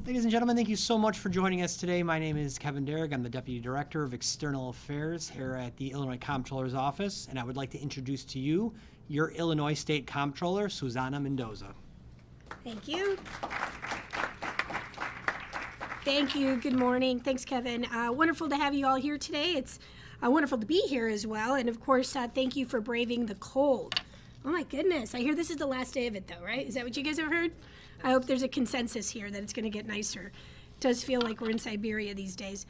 Ladies and gentlemen, thank you so much for joining us today. My name is Kevin Derrick. I'm the Deputy Director of External Affairs here at the Illinois Comptroller's Office, and I would like to introduce to you your Illinois State Comptroller, Susana Mendoza. Thank you. Thank you. Good morning. Thanks, Kevin. Wonderful to have you all here today. It's wonderful to be here as well. And of course, thank you for braving the cold. Oh my goodness. I hear this is the last day of it though, right? Is that what you guys have heard? I hope there's a consensus here that it's going to get nicer. It does feel like we're in Siberia these days.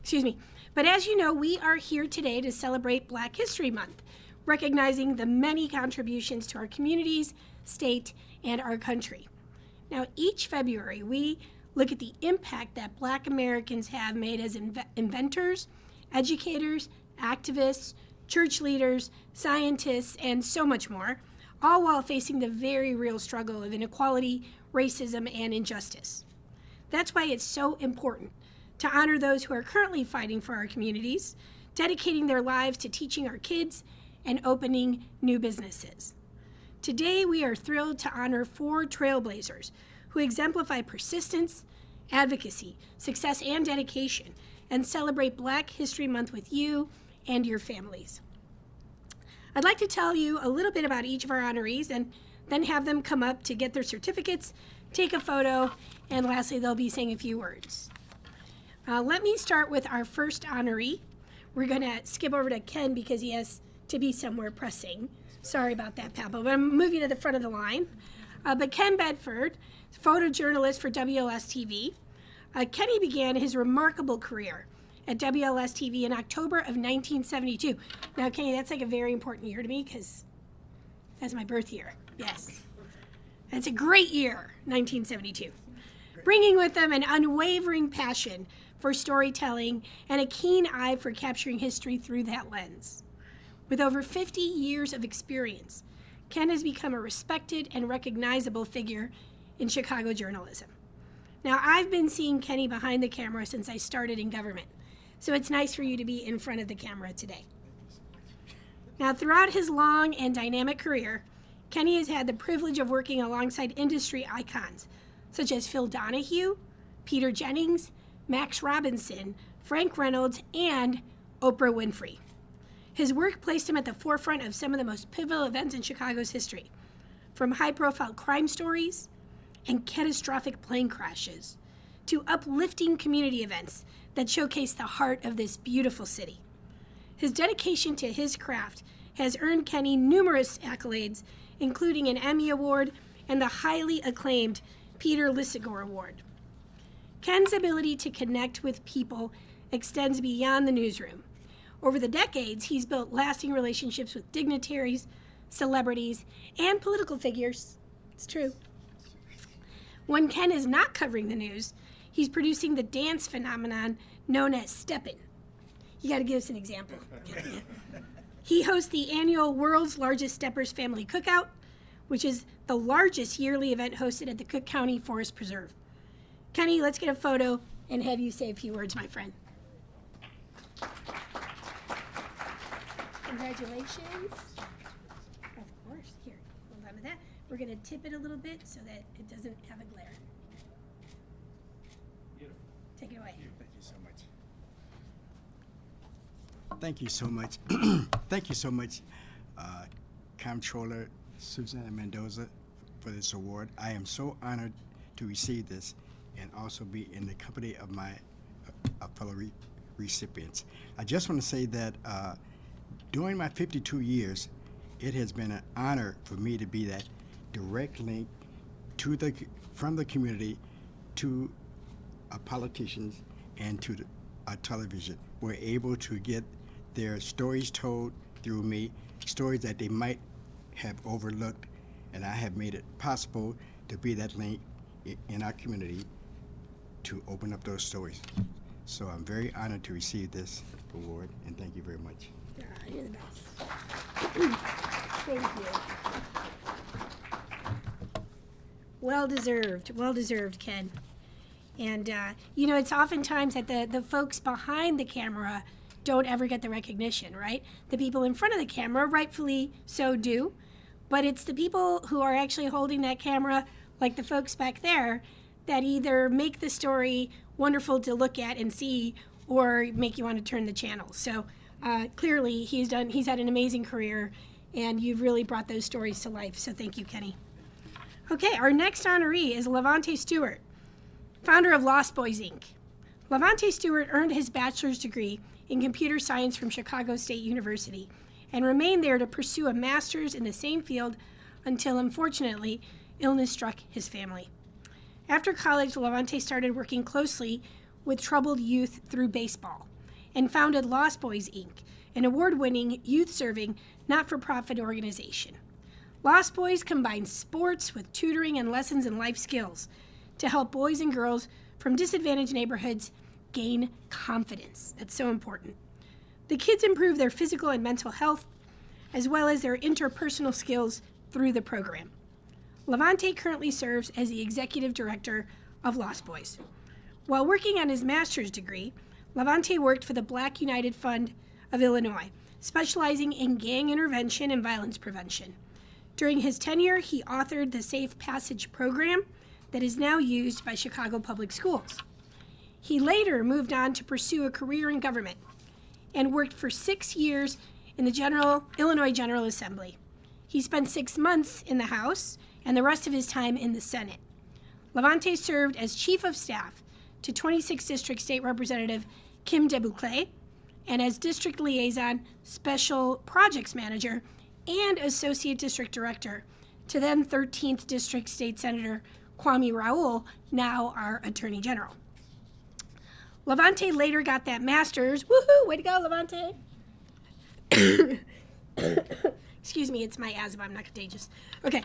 Excuse me. But as you know, we are here today to celebrate Black History Month, recognizing the many contributions to our communities, state, and our country. Now, each February, we look at the impact that Black Americans have made as inventors, educators, activists, church leaders, scientists, and so much more, all while facing the very real struggle of inequality, racism, and injustice. That's why it's so important to honor those who are currently fighting for our communities, dedicating their lives to teaching our kids, and opening new businesses. Today, we are thrilled to honor 4 trailblazers who exemplify persistence, advocacy, success, and dedication, and celebrate Black History Month with you and your families. I'd like to tell you a little bit about each of our honorees and then have them come up to get their certificates, take a photo, and lastly, they'll be saying a few words. Let me start with our first honoree. We're gonna skip over to Ken because he has to be somewhere pressing. Sorry about that, Pablo, but I'm moving to the front of the line. But Ken Bedford, photojournalist for WLS-TV. Kenny began his remarkable career at WLS-TV in October of 1972. Now, Kenny, that's like a very important year to me because that's my birth year. Yes. It's a great year, 1972. Bringing with them an unwavering passion for storytelling and a keen eye for capturing history through that lens. With over 50 years of experience, Ken has become a respected and recognizable figure in Chicago journalism. Now, I've been seeing Kenny behind the camera since I started in government, so it's nice for you to be in front of the camera today. Now, throughout his long and dynamic career, Kenny has had the privilege of working alongside industry icons such as Phil Donahue, Peter Jennings, Max Robinson, Frank Reynolds, and Oprah Winfrey. His work placed him at the forefront of some of the most pivotal events in Chicago's history, from high-profile crime stories and catastrophic plane crashes to uplifting community events that showcase the heart of this beautiful city. His dedication to his craft has earned Kenny numerous accolades, including an Emmy Award and the highly acclaimed Peter Lisagor Award. Ken's ability to connect with people extends beyond the newsroom. Over the decades, he's built lasting relationships with dignitaries, celebrities, and political figures. It's true. When Ken is not covering the news, he's producing the dance phenomenon known as Steppin'. You got to give us an example. He hosts the annual World's Largest Steppers Family Cookout, which is the largest yearly event hosted at the Cook County Forest Preserve. Kenny, let's get a photo and have you say a few words, my friend. Congratulations. Of course. Here, hold on to that. We're going to tip it a little bit so that it doesn't have a glare. Beautiful. Take it away. Thank you so much. Thank you so much. Thank you so much, Comptroller Susana Mendoza, for this award. I am so honored to receive this and also be in the company of my fellow recipients. I just want to say that during my 52 years, it has been an honor for me to be that direct link to from the community to politicians and to television. We're able to get their stories told through me, stories that they might have overlooked, and I have made it possible to be that link in our community to open up those stories. So I'm very honored to receive this award, and thank you very much. You're the best. Thank you. Well deserved, Ken. And, you know, it's oftentimes that the folks behind the camera don't ever get the recognition, right? The people in front of the camera, rightfully so, do. But it's the people who are actually holding that camera, like the folks back there, that either make the story wonderful to look at and see or make you want to turn the channel. So clearly he's had an amazing career, and you've really brought those stories to life. So thank you, Kenny. Okay, our next honoree is Levante Stewart, founder of Lost Boys, Inc. Levante Stewart earned his bachelor's degree in computer science from Chicago State University and remained there to pursue a master's in the same field until, unfortunately, illness struck his family. After college, Levante started working closely with troubled youth through baseball and founded Lost Boys, Inc., an award-winning, youth-serving, not-for-profit organization. Lost Boys combines sports with tutoring and lessons in life skills to help boys and girls from disadvantaged neighborhoods gain confidence. That's so important. The kids improve their physical and mental health, as well as their interpersonal skills through the program. Levante currently serves as the executive director of Lost Boys. While working on his master's degree, Levante worked for the Black United Fund of Illinois, specializing in gang intervention and violence prevention. During his tenure, he authored the Safe Passage program that is now used by Chicago Public Schools. He later moved on to pursue a career in government and worked for 6 years in the Illinois General Assembly. He spent 6 months in the House and the rest of his time in the Senate. Levante served as Chief of Staff to 26th District State Representative Kim DeBouclé and as District Liaison, Special Projects Manager, and Associate District Director to then 13th District State Senator Kwame Raoul, now our Attorney General. Levante later got that master's. Woohoo! Way to go, Levante! Excuse me, it's my asthma. I'm not contagious. Okay.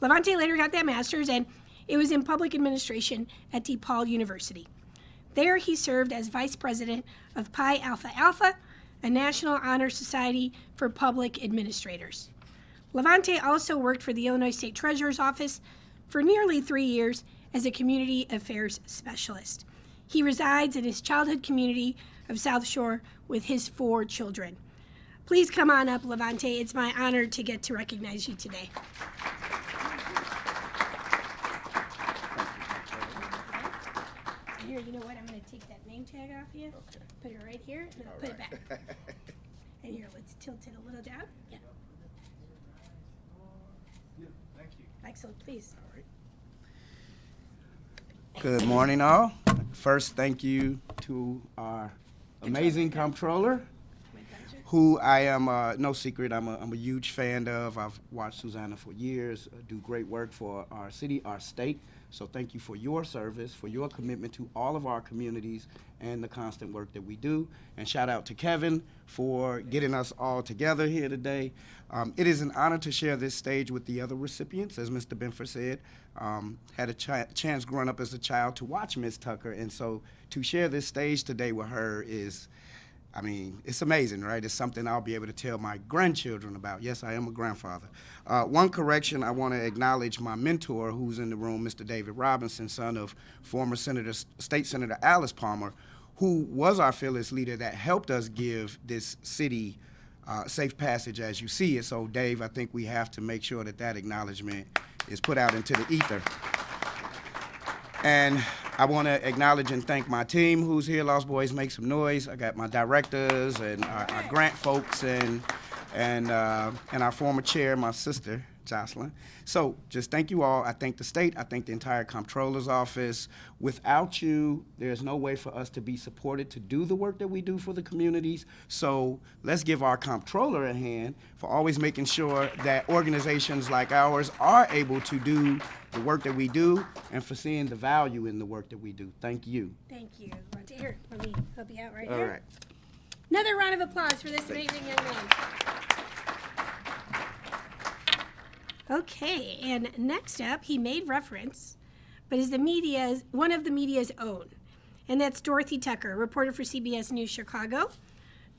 Levante later got that master's, and it was in public administration at DePaul University. There he served as vice president of Pi Alpha Alpha, a National Honor Society for Public Administrators. Levante also worked for the Illinois State Treasurer's Office for nearly 3 years as a community affairs specialist. He resides in his childhood community of South Shore with his 4 children. Please come on up, Levante. It's my honor to get to recognize you today. Here, you know what? I'm going to take that name tag off you. Okay. Put it right here, and I'll put it back. And here, let's tilt it a little down. Yeah. Thank you. Excellent, please. All right. Good morning, all. First, thank you to our amazing comptroller, My pleasure. who I am, no secret, I'm a huge fan of. I've watched Susanna for years do great work for our city, our state. So thank you for your service, for your commitment to all of our communities and the constant work that we do. And shout out to Kevin for getting us all together here today. It is an honor to share this stage with the other recipients, as Mr. Benford said. Had a chance growing up as a child to watch Miss Tucker, and so to share this stage today with her is, I mean, it's amazing, right? It's something I'll be able to tell my grandchildren about. Yes, I am a grandfather. One correction, I want to acknowledge my mentor who's in the room, Mr. David Robinson, son of former State Senator Alice Palmer, who was our fearless leader that helped us give this city safe passage as you see it. So, Dave, I think we have to make sure that that acknowledgement is put out into the ether. And I want to acknowledge and thank my team who's here. Lost Boys, make some noise. I got my directors and our grant folks and our former chair, my sister, Jocelyn. So just thank you all. I thank the state. I thank the entire comptroller's office. Without you, there's no way for us to be supported to do the work that we do for the communities. So let's give our comptroller a hand for always making sure that organizations like ours are able to do the work that we do and for seeing the value in the work that we do. Thank you. Thank you. Here, let me help you out right All here. right. Another round of applause for this amazing young man. Okay, and next up, he made reference, but is one of the media's own, and that's Dorothy Tucker, reporter for CBS News Chicago.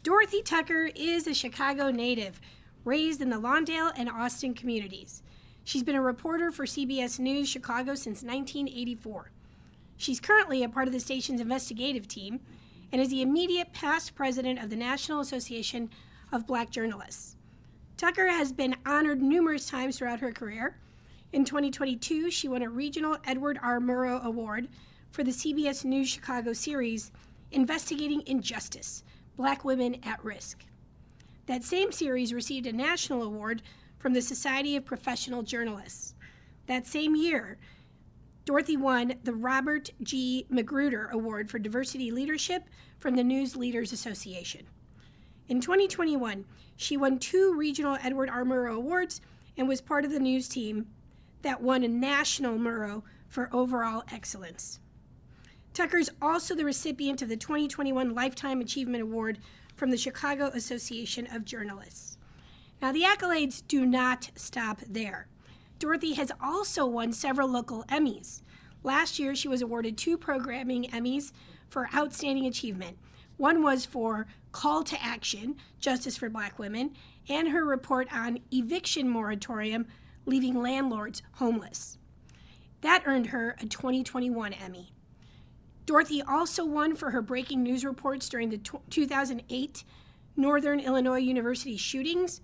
Dorothy Tucker is a Chicago native, raised in the Lawndale and Austin communities. She's been a reporter for CBS News Chicago since 1984. She's currently a part of the station's investigative team and is the immediate past president of the National Association of Black Journalists. Tucker has been honored numerous times throughout her career, In 2022, she won a regional Edward R. Murrow Award for the CBS News Chicago series, Investigating Injustice, Black Women at Risk. That same series received a national award from the Society of Professional Journalists. That same year, Dorothy won the Robert G. Magruder Award for Diversity Leadership from the News Leaders Association. In 2021, she won 2 regional Edward R. Murrow Awards and was part of the news team that won a national Murrow for overall excellence. Tucker's also the recipient of the 2021 Lifetime Achievement Award from the Chicago Association of Journalists. Now, the accolades do not stop there. Dorothy has also won several local Emmys. Last year, she was awarded 2 programming Emmys for outstanding achievement. One was for Call to Action, Justice for Black Women, and her report on eviction moratorium, leaving landlords homeless. That earned her a 2021 Emmy. Dorothy also won for her breaking news reports during the 2008 Northern Illinois University shootings,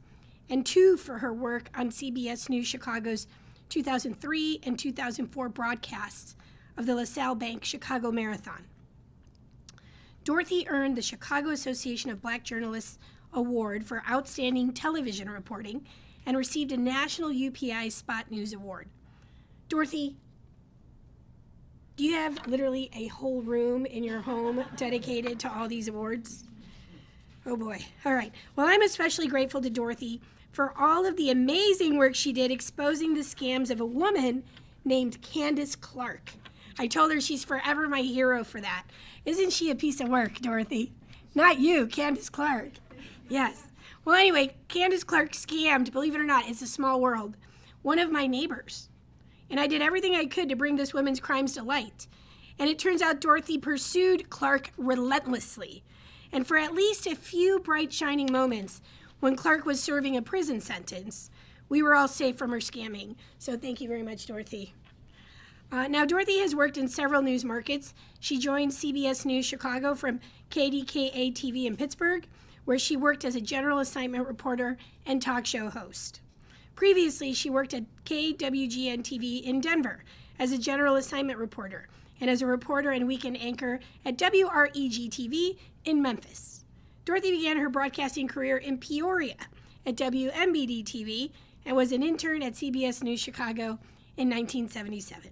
and 2 for her work on CBS News Chicago's 2003 and 2004 broadcasts of the LaSalle Bank Chicago Marathon. Dorothy earned the Chicago Association of Black Journalists Award for Outstanding Television Reporting and received a National UPI Spot News Award. Dorothy, do you have literally a whole room in your home dedicated to all these awards? Oh boy. All right. Well, I'm especially grateful to Dorothy for all of the amazing work she did exposing the scams of a woman named Candace Clark. I told her she's forever my hero for that. Isn't she a piece of work, Dorothy? Not you, Candace Clark. Yes. Well, anyway, Candace Clark scammed, believe it or not, it's a small world, one of my neighbors. And I did everything I could to bring this woman's crimes to light. And it turns out Dorothy pursued Clark relentlessly. And for at least a few bright, shining moments, when Clark was serving a prison sentence, we were all safe from her scamming. So thank you very much, Dorothy. Now, Dorothy has worked in several news markets. She joined CBS News Chicago from KDKA TV in Pittsburgh, where she worked as a general assignment reporter and talk show host. Previously, she worked at KWGN TV in Denver as a general assignment reporter and as a reporter and weekend anchor at WREG TV in Memphis. Dorothy began her broadcasting career in Peoria at WMBD TV and was an intern at CBS News Chicago in 1977.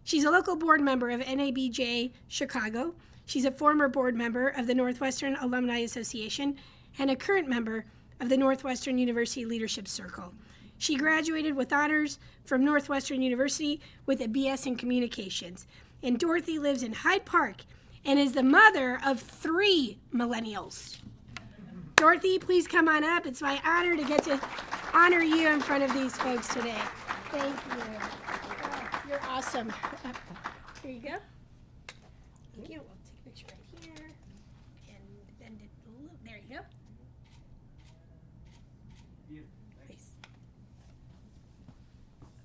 She's a local board member of NABJ Chicago. She's a former board member of the Northwestern Alumni Association and a current member of the Northwestern University Leadership Circle. She graduated with honors from Northwestern University with a BS in Communications. And Dorothy lives in Hyde Park and is the mother of 3 millennials. Dorothy, please come on up. It's my honor to get to honor you in front of these folks today. Thank you. Oh, you're awesome. Here you go. Thank you. We'll take a picture right here and bend it a little. There you go. Nice.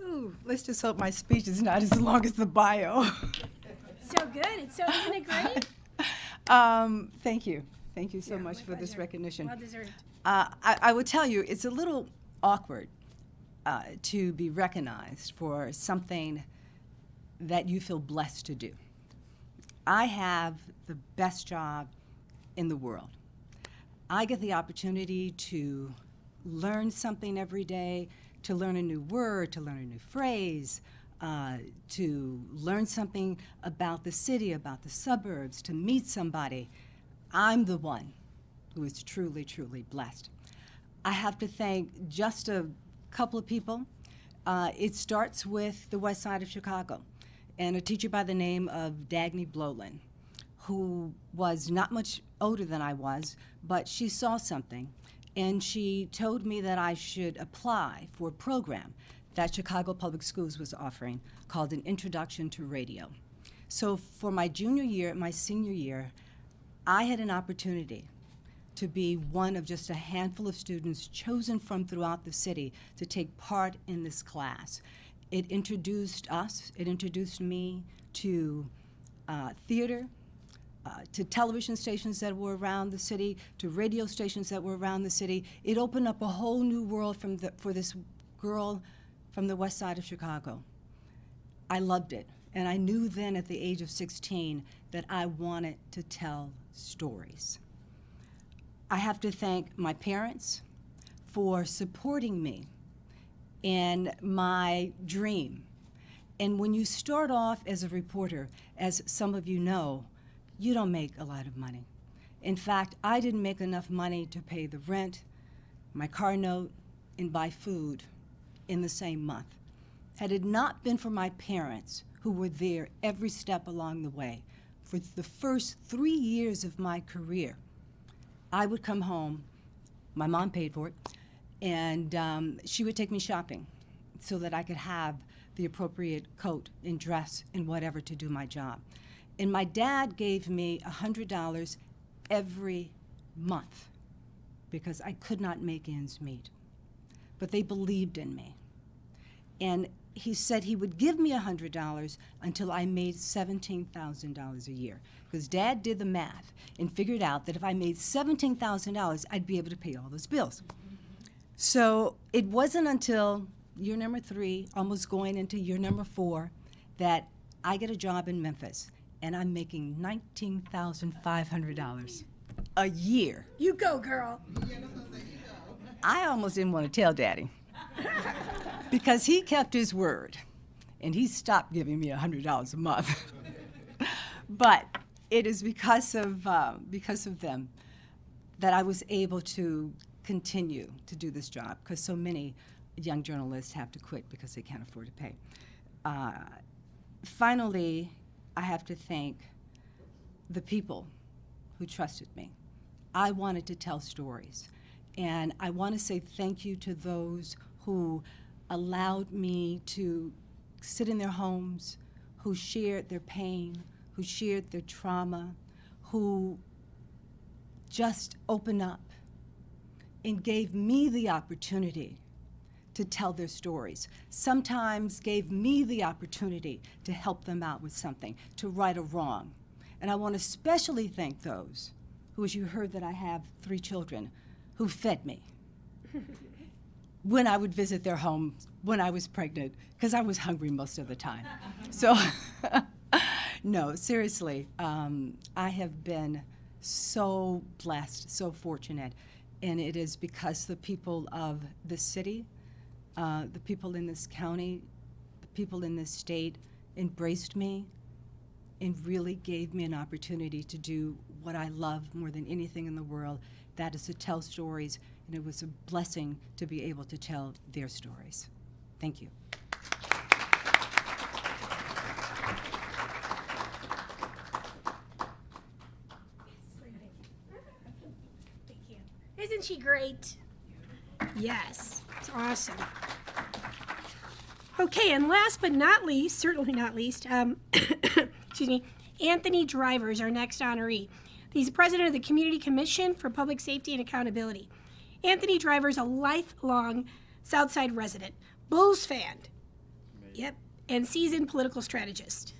Ooh, let's just hope my speech is not as long as the bio. So good. It's so, isn't it great? Thank you. Thank you so Yeah, much my for this pleasure. recognition. Well deserved. I would tell you, it's a little awkward to be recognized for something that you feel blessed to do. I have the best job in the world. I get the opportunity to learn something every day, to learn a new word, to learn a new phrase, to learn something about the city, about the suburbs, to meet somebody. I'm the one who is truly, truly blessed. I have to thank just a couple of people. It starts with the west side of Chicago and a teacher by the name of Dagny Blowlin, who was not much older than I was, but she saw something, and she told me that I should apply for a program that Chicago Public Schools was offering called An Introduction to Radio. So for my junior year, my senior year, I had an opportunity to be one of just a handful of students chosen from throughout the city to take part in this class. It introduced us, it introduced me to theater, to television stations that were around the city, to radio stations that were around the city. It opened up a whole new world for this girl from the west side of Chicago. I loved it, and I knew then at the age of 16 that I wanted to tell stories. I have to thank my parents for supporting me in my dream. And when you start off as a reporter, as some of you know, you don't make a lot of money. In fact, I didn't make enough money to pay the rent, my car note, and buy food in the same month. Had it not been for my parents, who were there every step along the way, for the first 3 years of my career, I would come home, my mom paid for it, and she would take me shopping so that I could have the appropriate coat and dress and whatever to do my job. And my dad gave me $100 every month because I could not make ends meet. But they believed in me. And he said he would give me $100 until I made $17,000 a year. Because Dad did the math and figured out that if I made $17,000, I'd be able to pay all those bills. So it wasn't until year number 3, almost going into year number 4, that I get a job in Memphis, and I'm making $19,500 a year. You go, girl. I almost didn't want to tell Daddy because he kept his word, and he stopped giving me $100 a month. But it is because of them that I was able to continue to do this job, because so many young journalists have to quit because they can't afford to pay. Finally, I have to thank the people who trusted me. I wanted to tell stories, and I want to say thank you to those who allowed me to sit in their homes, who shared their pain, who shared their trauma, who just opened up and gave me the opportunity to tell their stories. Sometimes gave me the opportunity to help them out with something, to right a wrong. And I want to especially thank those who, as you heard that I have 3 children, who fed me when I would visit their homes when I was pregnant, because I was hungry most of the time. So, no, seriously, I have been so blessed, so fortunate, and it is because the people of the city, the people in this county, the people in this state embraced me and really gave me an opportunity to do what I love more than anything in the world, that is to tell stories, and it was a blessing to be able to tell their stories. Thank you. Thank you. Isn't she great? Yes, it's awesome. Okay, and last but not least, certainly not least, excuse me, Anthony Driver is our next honoree. He's the president of the Community Commission for Public Safety and Accountability. Anthony Driver is a lifelong Southside resident, Bulls fan, yep, and seasoned political strategist.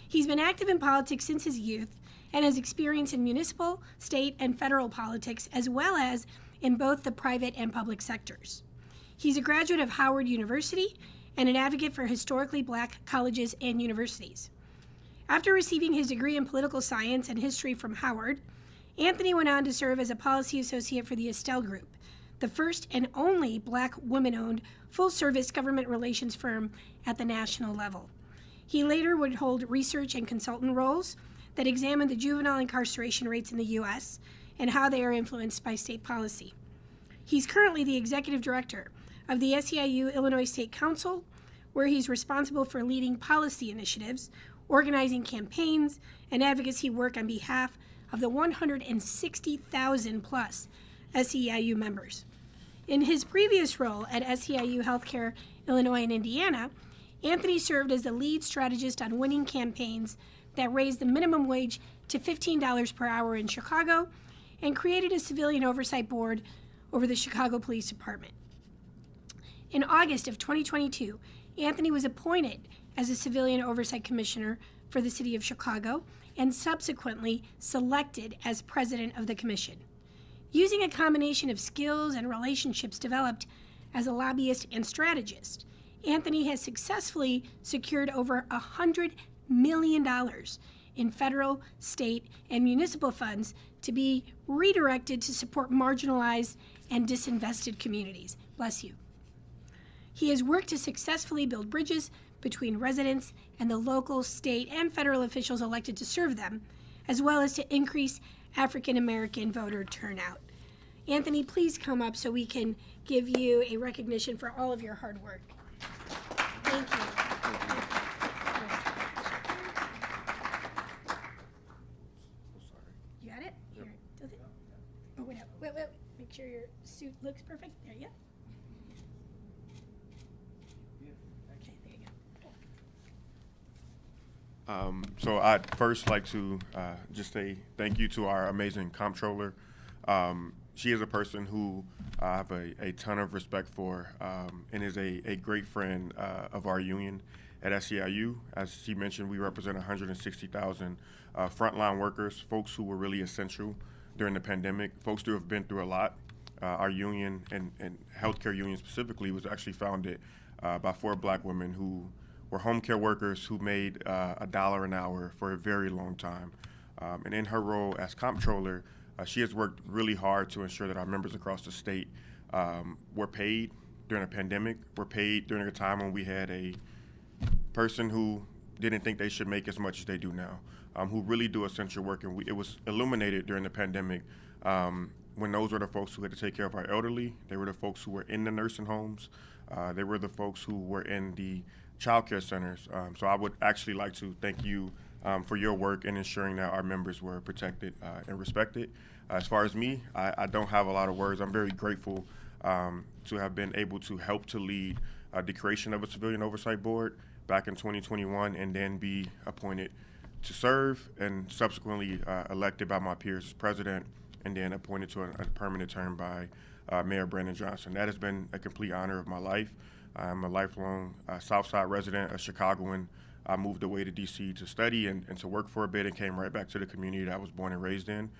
He's been active in politics since his youth and has experience in municipal, state, and federal politics, as well as in both the private and public sectors. He's a graduate of Howard University and an advocate for historically black colleges and universities. After receiving his degree in political science and history from Howard, Anthony went on to serve as a policy associate for the Estelle Group, the first and only black woman-owned full-service government relations firm at the national level. He later would hold research and consultant roles that examined the juvenile incarceration rates in the U.S. and how they are influenced by state policy. He's currently the executive director of the SEIU Illinois State Council, where he's responsible for leading policy initiatives, organizing campaigns, and advocacy work on behalf of the 160,000 plus SEIU members. In his previous role at SEIU Healthcare Illinois and Indiana, Anthony served as the lead strategist on winning campaigns that raised the minimum wage to $15 per hour in Chicago and created a civilian oversight board over the Chicago Police Department. In August of 2022, Anthony was appointed as a civilian oversight commissioner for the city of Chicago and subsequently selected as president of the commission. Using a combination of skills and relationships developed as a lobbyist and strategist, Anthony has successfully secured over $100 million in federal, state, and municipal funds to be redirected to support marginalized and disinvested communities. Bless you. He has worked to successfully build bridges between residents and the local, state, and federal officials elected to serve them, as well as to increase African American voter turnout. Anthony, please come up so we can give you a recognition for all of your hard work. Thank you. You got it? Here, does it? Oh, wait. Make sure your suit looks perfect. There you go. Okay, there you go. So I'd first like to just say thank you to our amazing comptroller. She is a person who I have a ton of respect for and is a great friend of our union at SEIU. As she mentioned, we represent 160,000 frontline workers, folks who were really essential during the pandemic, folks who have been through a lot. Our union and healthcare union specifically was actually founded by 4 black women who were home care workers who made $1 an hour for a very long time. And in her role as comptroller, she has worked really hard to ensure that our members across the state were paid during a pandemic, were paid during a time when we had a person who didn't think they should make as much as they do now, who really do essential work. And it was illuminated during the pandemic when those were the folks who had to take care of our elderly. They were the folks who were in the nursing homes. They were the folks who were in the child care centers. So I would actually like to thank you for your work in ensuring that our members were protected and respected. As far as me, I don't have a lot of words. I'm very grateful to have been able to help to lead the creation of a civilian oversight board back in 2021 and then be appointed to serve and subsequently elected by my peers as president and then appointed to a permanent term by Mayor Brandon Johnson. That has been a complete honor of my life. I'm a lifelong Southside resident, a Chicagoan. I moved away to D.C. to study and to work for a bit and came right back to the community that I was born and raised in.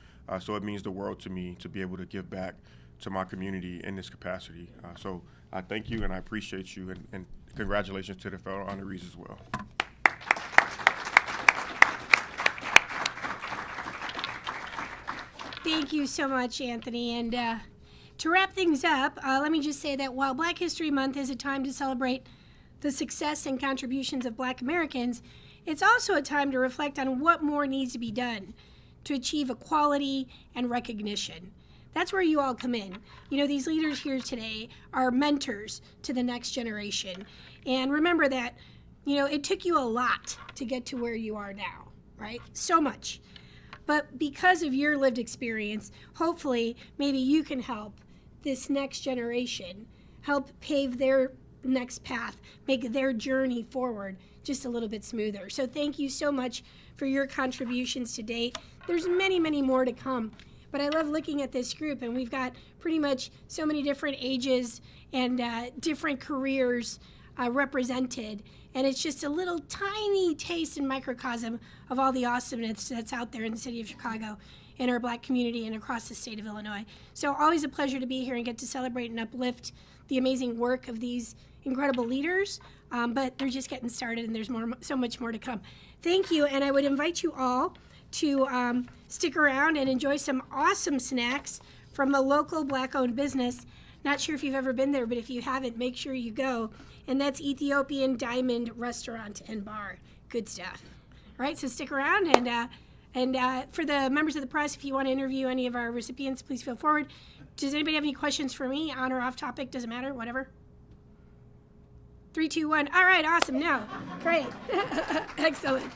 So it means the world to me to be able to give back to my community in this capacity. So I thank you and I appreciate you and congratulations to the federal honorees as well. Thank you so much, Anthony. And to wrap things up, let me just say that while Black History Month is a time to celebrate the success and contributions of Black Americans, it's also a time to reflect on what more needs to be done to achieve equality and recognition. That's where you all come in. You know, these leaders here today are mentors to the next generation. And remember that, you know, it took you a lot to get to where you are now, right? So much. But because of your lived experience, hopefully, maybe you can help this next generation, help pave their next path, make their journey forward just a little bit smoother. So thank you so much for your contributions to date. There's many, many more to come. But I love looking at this group, and we've got pretty much so many different ages and different careers represented. And it's just a little tiny taste and microcosm of all the awesomeness that's out there in the city of Chicago, in our Black community, and across the state of Illinois. So always a pleasure to be here and get to celebrate and uplift the amazing work of these incredible leaders. But they're just getting started, and there's so much more to come. Thank you, and I would invite you all to stick around and enjoy some awesome snacks from a local Black-owned business. Not sure if you've ever been there, but if you haven't, make sure you go. And that's Ethiopian Diamond Restaurant and Bar. Good stuff. All right, so stick around. And for the members of the press, if you want to interview any of our recipients, please feel forward. Does anybody have any questions for me, on or off topic? Doesn't matter, whatever. 3, 2, 1. All right, awesome. Now, great. Excellent.